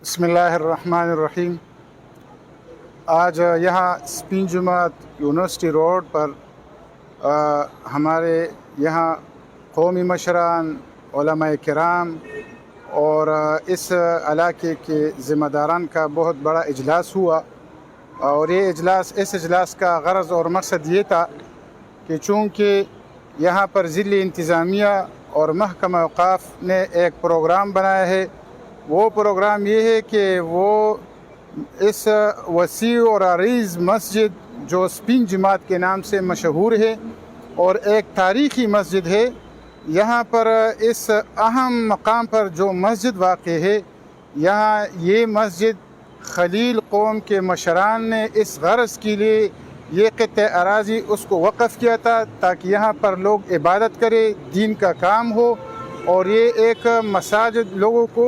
بسم اللہ الرحمن الرحیم۔ آج یہاں اسپین جماعت یونیورسٹی روڈ پر ہمارے یہاں قومی مشران، علماء کرام اور اس علاقے کے ذمہ داران کا بہت بڑا اجلاس ہوا، اور یہ اس اجلاس کا غرض اور مقصد یہ تھا کہ چونکہ یہاں پر ضلعی انتظامیہ اور محکمہ اوقاف نے ایک پروگرام بنایا ہے، وہ پروگرام یہ ہے کہ وہ اس وسیع اور عریض مسجد جو اسپین جماعت کے نام سے مشہور ہے اور ایک تاریخی مسجد ہے، یہاں پر اس اہم مقام پر جو مسجد واقع ہے، یہاں یہ مسجد خلیل قوم کے مشران نے اس غرض کے لیے یہ قطع اراضی اس کو وقف کیا تھا تاکہ یہاں پر لوگ عبادت کرے، دین کا کام ہو، اور یہ ایک مساجد لوگوں کو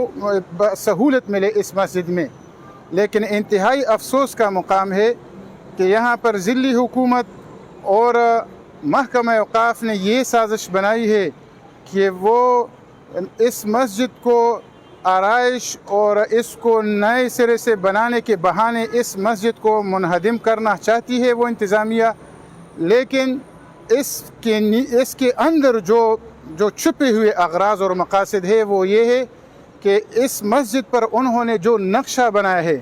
سہولت ملے اس مسجد میں۔ لیکن انتہائی افسوس کا مقام ہے کہ یہاں پر ضلعی حکومت اور محکمہ اوقاف نے یہ سازش بنائی ہے کہ وہ اس مسجد کو آرائش اور اس کو نئے سرے سے بنانے کے بہانے اس مسجد کو منہدم کرنا چاہتی ہے وہ انتظامیہ، لیکن اس کے اندر جو چھپے ہوئے اغراض اور مقاصد ہے وہ یہ ہے کہ اس مسجد پر انہوں نے جو نقشہ بنایا ہے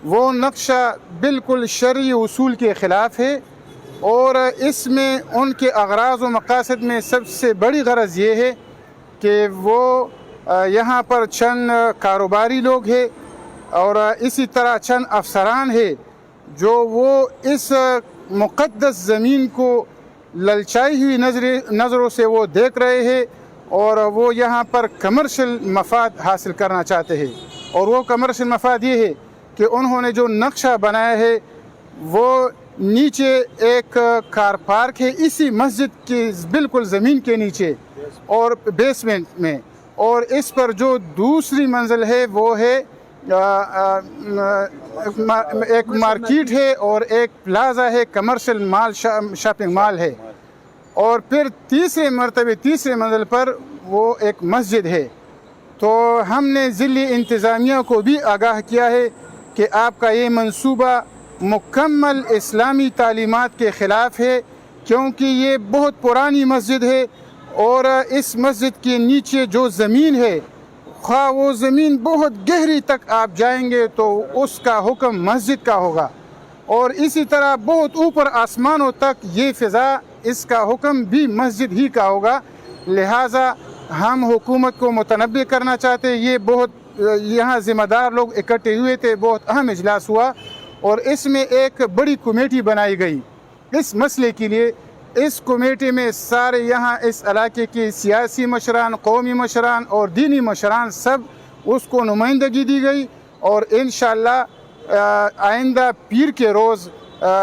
وہ نقشہ بالکل شرعی اصول کے خلاف ہے، اور اس میں ان کے اغراض و مقاصد میں سب سے بڑی غرض یہ ہے کہ وہ یہاں پر چند کاروباری لوگ ہیں اور اسی طرح چند افسران ہیں جو وہ اس مقدس زمین کو للچائی ہوئی نظروں سے وہ دیکھ رہے ہیں، اور وہ یہاں پر کمرشل مفاد حاصل کرنا چاہتے ہیں۔ اور وہ کمرشل مفاد یہ ہے کہ انہوں نے جو نقشہ بنایا ہے وہ نیچے ایک کار پارک ہے اسی مسجد کی بالکل زمین کے نیچے اور بیسمنٹ میں، اور اس پر جو دوسری منزل ہے وہ ہے ایک مارکیٹ ہے اور ایک پلازا ہے، کمرشل مال شاپنگ مال ہے، اور پھر تیسرے منزل پر وہ ایک مسجد ہے۔ تو ہم نے ضلعی انتظامیہ کو بھی آگاہ کیا ہے کہ آپ کا یہ منصوبہ مکمل اسلامی تعلیمات کے خلاف ہے، کیونکہ یہ بہت پرانی مسجد ہے، اور اس مسجد کے نیچے جو زمین ہے، خواہ وہ زمین بہت گہری تک آپ جائیں گے تو اس کا حکم مسجد کا ہوگا، اور اسی طرح بہت اوپر آسمانوں تک یہ فضا اس کا حکم بھی مسجد ہی کا ہوگا۔ لہٰذا ہم حکومت کو متنبہ کرنا چاہتے ہیں، یہ بہت یہاں ذمہ دار لوگ اکٹھے ہوئے تھے، بہت اہم اجلاس ہوا، اور اس میں ایک بڑی کمیٹی بنائی گئی اس مسئلے کے لیے۔ اس کمیٹی میں سارے یہاں اس علاقے کے سیاسی مشران، قومی مشران اور دینی مشران سب اس کو نمائندگی دی گئی، اور انشاءاللہ آئندہ پیر کے روز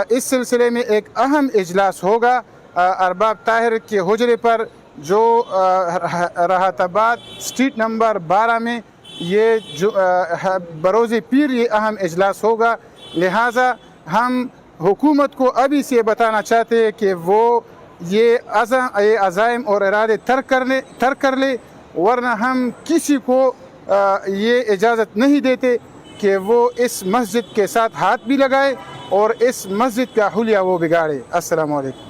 اس سلسلے میں ایک اہم اجلاس ہوگا ارباب طاہر کے حجرے پر، جو راحت آباد اسٹریٹ نمبر 12 میں یہ بروز پیر یہ اہم اجلاس ہوگا۔ لہٰذا ہم حکومت کو ابھی سے بتانا چاہتے ہیں کہ وہ یہ عزائم اور ارادے ترک کر لے، ورنہ ہم کسی کو یہ اجازت نہیں دیتے کہ وہ اس مسجد کے ساتھ ہاتھ بھی لگائے اور اس مسجد کا حلیہ وہ بگاڑے۔ السلام علیکم۔